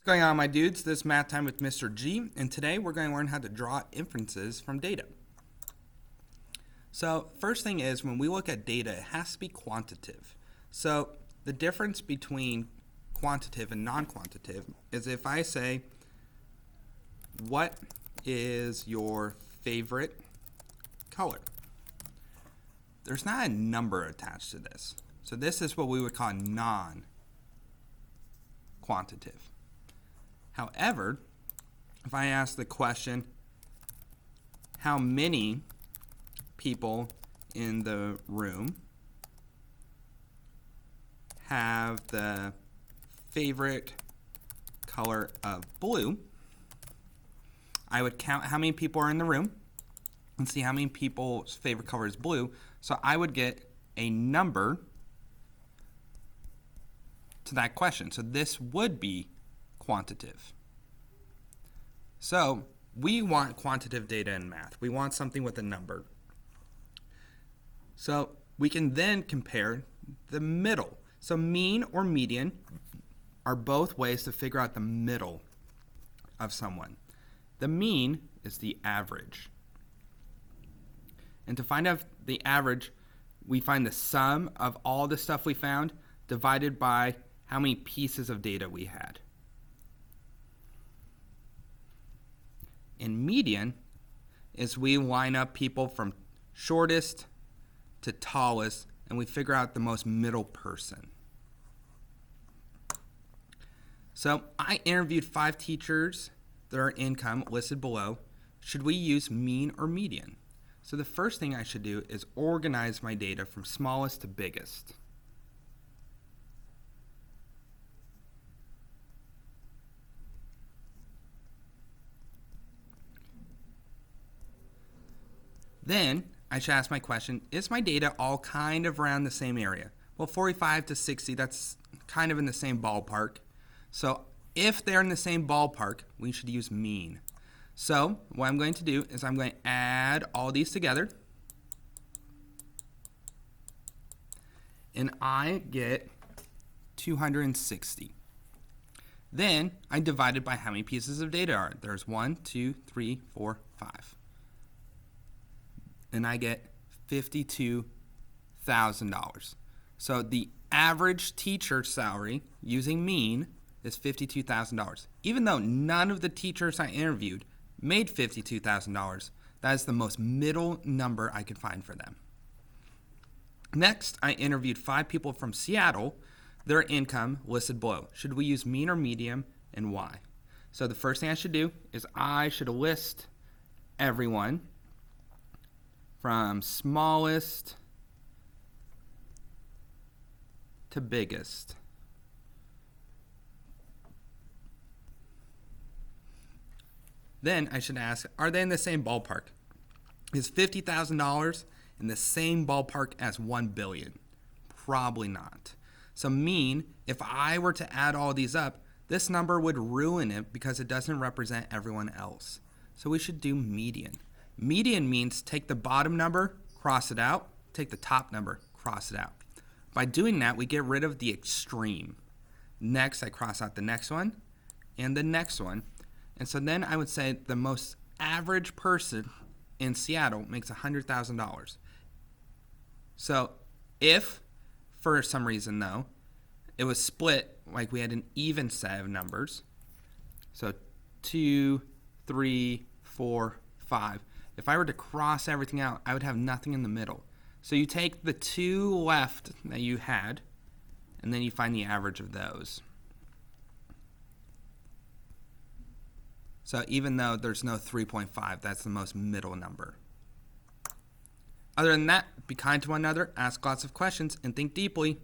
What's going on, my dudes? This is Math Time with Mr. G, and today we're going to learn how to draw inferences from data. So first thing is, when we look at data, it has to be quantitative. So the difference between quantitative and non-quantitative is if I say, what is your favorite color? There's not a number attached to this. So this is what we would call non-quantitative. However, if I ask the question, how many people in the room have the favorite color of blue, I would count how many people are in the room and see how many people's favorite color is blue. So I would get a number to that question. So this would be quantitative. So we want quantitative data in math. We want something with a number. So we can then compare the middle. So mean or median are both ways to figure out the middle of someone. The mean is the average. And to find out the average, we find the sum of all the stuff we found divided by how many pieces of data we had. And median is we line up people from shortest to tallest, and we figure out the most middle person. So I interviewed 5 teachers, their income listed below. Should we use mean or median? So the first thing I should do is organize my data from smallest to biggest. Then I should ask my question, is my data all kind of around the same area? Well, 45 to 60, that's kind of in the same ballpark. So if they're in the same ballpark, we should use mean. So what I'm going to do is I'm going to add all these together. And I get 260. Then I divide it by how many pieces of data are. There's 1, 2, 3, 4, 5. And I get $52,000. So the average teacher salary using mean is $52,000. Even though none of the teachers I interviewed made $52,000, that is the most middle number I could find for them. Next, I interviewed 5 people from Seattle, their income listed below. Should we use mean or median, and why? So the first thing I should do is I should list everyone from smallest to biggest. Then I should ask, are they in the same ballpark? Is $50,000 in the same ballpark as $1 billion? Probably not. So mean, if I were to add all these up, this number would ruin it because it doesn't represent everyone else. So we should do median. Median means take the bottom number, cross it out, take the top number, cross it out. By doing that, we get rid of the extreme. Next, I cross out the next one and the next one. And so then I would say the most average person in Seattle makes $100,000. So if, for some reason though, it was split, like we had an even set of numbers, so 2, 3, 4, 5, if I were to cross everything out, I would have nothing in the middle. So you take the 2 left that you had, and then you find the average of those. So even though there's no 3.5, that's the most middle number. Other than that, be kind to one another, ask lots of questions, and think deeply.